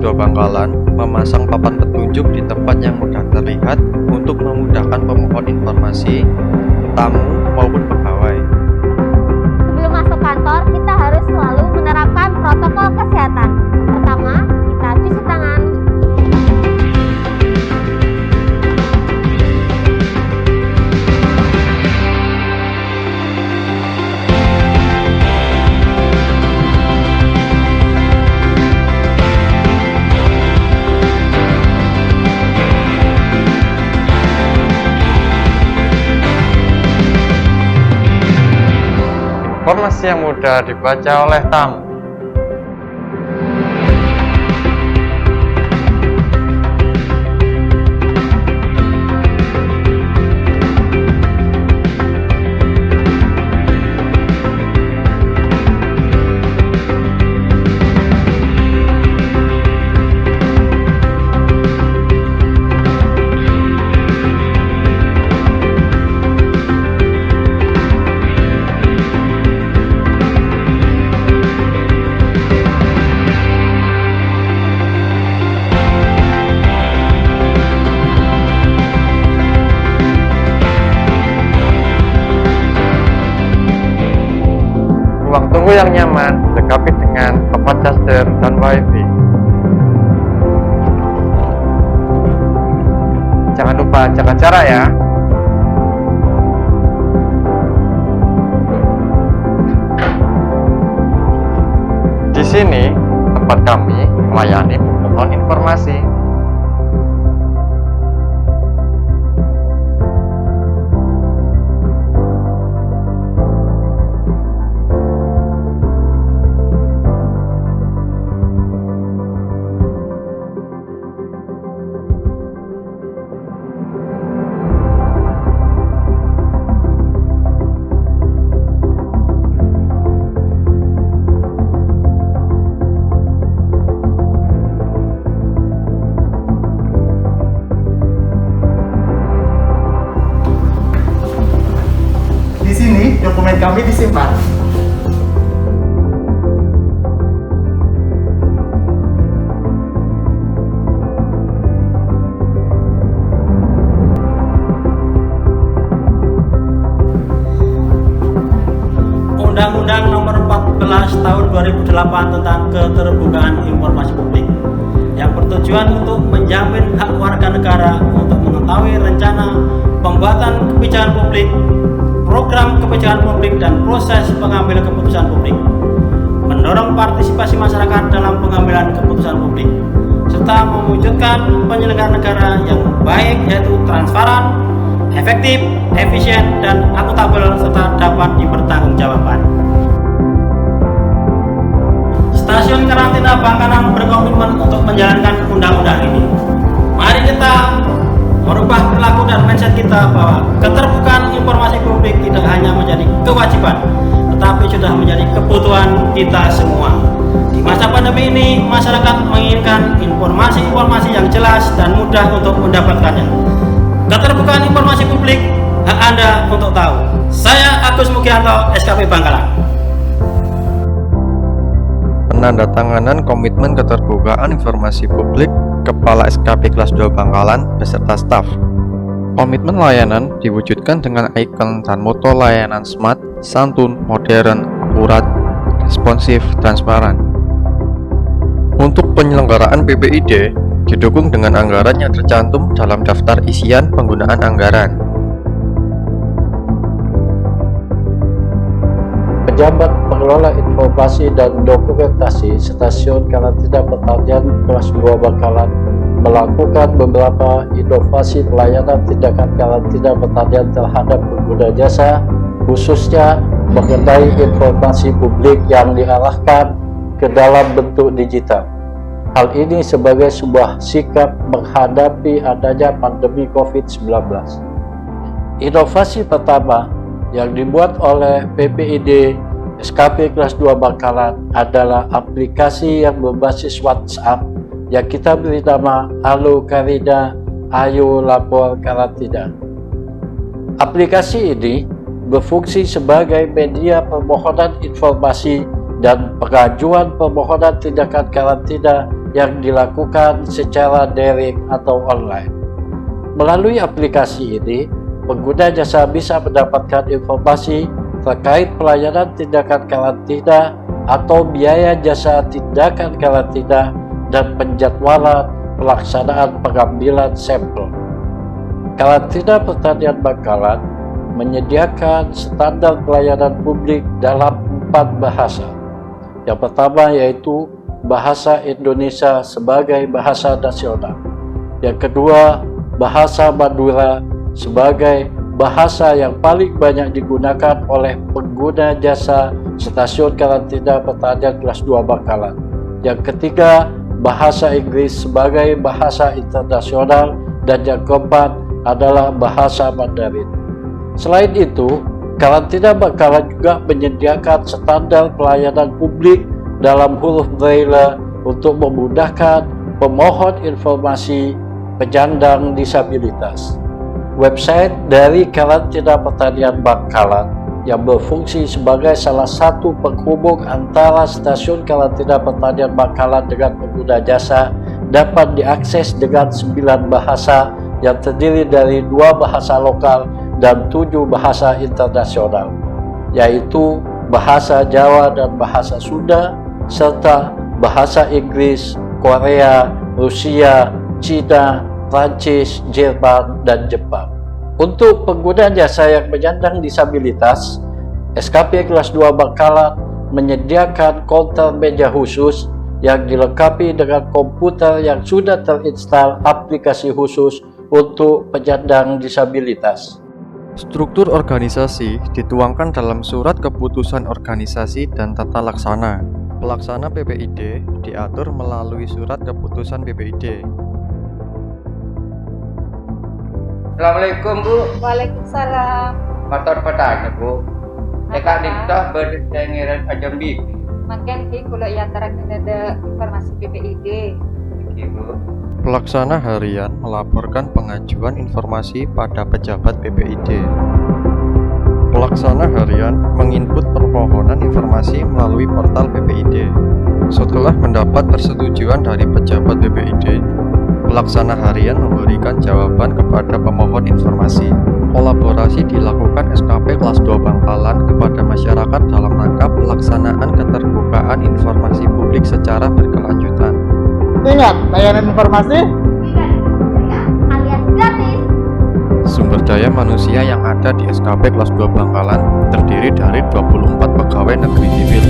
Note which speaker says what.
Speaker 1: 2 Bangkalan memasang papan petunjuk di tempat yang mudah terlihat untuk memudahkan pemohon informasi, tamu maupun pegawai.
Speaker 2: Sebelum masuk kantor, kita harus selalu menerapkan protokol kesehatan. Pertama, kita cuci tangan.
Speaker 1: Informasi yang mudah dibaca oleh tamu. Ruang tunggu yang nyaman dilengkapi dengan tempat charger dan wifi. Jangan lupa jaga jarak ya. Di sini tempat kami melayani pemohon informasi.
Speaker 3: Di sini dokumen kami disimpan.
Speaker 4: Undang-Undang Nomor 14 Tahun 2008 tentang Keterbukaan Informasi Publik yang bertujuan untuk menjamin hak warga negara untuk mengetahui rencana pembuatan kebijakan publik, program kebijakan publik, dan proses pengambilan keputusan publik, mendorong partisipasi masyarakat dalam pengambilan keputusan publik, serta mewujudkan penyelenggaraan negara yang baik, yaitu transparan, efektif, efisien, dan akuntabel, serta dapat dipertanggungjawabkan. Stasiun Karantina Bangkalan berkomitmen untuk menjalankan undang-undang ini. Mari kita merubah perilaku dan mindset kita bahwa keterbukaan informasi publik tidak hanya menjadi kewajiban, tetapi sudah menjadi kebutuhan kita semua. Di masa pandemi ini, masyarakat menginginkan informasi-informasi yang jelas dan mudah untuk mendapatkannya. Keterbukaan informasi publik, hak Anda untuk tahu. Saya Agus Mugianto, SKP Bangkalan.
Speaker 1: Penandatanganan komitmen keterbukaan informasi publik Kepala SKP kelas 2 Bangkalan beserta staf. Komitmen layanan diwujudkan dengan ikon dan moto layanan smart, santun, modern, akurat, responsif, transparan. Untuk penyelenggaraan PPID didukung dengan anggaran yang tercantum dalam daftar isian penggunaan anggaran.
Speaker 5: Pejabat pengelola informasi dan dokumentasi Stasiun Karantina Pertanian kelas 2 Bangkalan melakukan beberapa inovasi pelayanan tindakan karantina pertanian terhadap pengguna jasa, khususnya mengenai informasi publik yang diarahkan ke dalam bentuk digital. Hal ini sebagai sebuah sikap menghadapi adanya pandemi COVID-19. Inovasi pertama yang dibuat oleh PPID SKP kelas 2 Bangkalan adalah aplikasi yang berbasis WhatsApp yang kita beri nama Halo Karina, Ayo Lapor Karantina. Aplikasi ini berfungsi sebagai media permohonan informasi dan pengajuan permohonan tindakan karantina yang dilakukan secara daring atau online. Melalui aplikasi ini, pengguna jasa bisa mendapatkan informasi terkait pelayanan tindakan karantina atau biaya jasa tindakan karantina dan penjadwalan pelaksanaan pengambilan sampel. Karantina Pertanian Bangkalan menyediakan standar pelayanan publik dalam 4 bahasa. Yang pertama yaitu bahasa Indonesia sebagai bahasa nasional. Yang kedua, bahasa Madura sebagai bahasa yang paling banyak digunakan oleh pengguna jasa stasiun karantina pertanian kelas 2 Bangkalan. Yang ketiga, bahasa Inggris sebagai bahasa internasional, dan yang keempat adalah bahasa Mandarin. Selain itu, karantina Bangkalan juga menyediakan standar pelayanan publik dalam huruf Braille untuk memudahkan pemohon informasi penyandang disabilitas. Website dari Karantina Pertanian Bangkalan yang berfungsi sebagai salah satu penghubung antara stasiun karantina pertanian Bangkalan dengan pengguna jasa dapat diakses dengan 9 bahasa yang terdiri dari 2 bahasa lokal dan 7 bahasa internasional, yaitu bahasa Jawa dan bahasa Sunda, serta bahasa Inggris, Korea, Rusia, Cina, Prancis, Jerman, dan Jepang. Untuk pengguna jasa yang penyandang disabilitas, SKP kelas 2 Bangkalan menyediakan counter meja khusus yang dilengkapi dengan komputer yang sudah terinstal aplikasi khusus untuk penyandang disabilitas.
Speaker 1: Struktur organisasi dituangkan dalam surat keputusan organisasi dan tata laksana. Pelaksana PPID diatur melalui surat keputusan PPID.
Speaker 6: Assalamualaikum Bu,
Speaker 7: Waalaikumsalam.
Speaker 6: motor petani Bu. Eka ditah berdengiran ajambi.
Speaker 7: Makin ki kulo ya tarak ada informasi PPID.
Speaker 6: Ibu.
Speaker 1: Pelaksana harian melaporkan pengajuan informasi pada pejabat PPID. Pelaksana harian menginput permohonan informasi melalui portal PPID. Setelah mendapat persetujuan dari pejabat PPID, pelaksana harian memberikan jawaban kepada pemohon informasi. Kolaborasi dilakukan SKP kelas 2 Bangkalan kepada masyarakat dalam rangka pelaksanaan keterbukaan informasi publik secara berkelanjutan.
Speaker 3: Ingat, layanan informasi
Speaker 2: alias gratis.
Speaker 1: Sumber daya manusia yang ada di SKP kelas 2 Bangkalan terdiri dari 24 pegawai negeri sipil.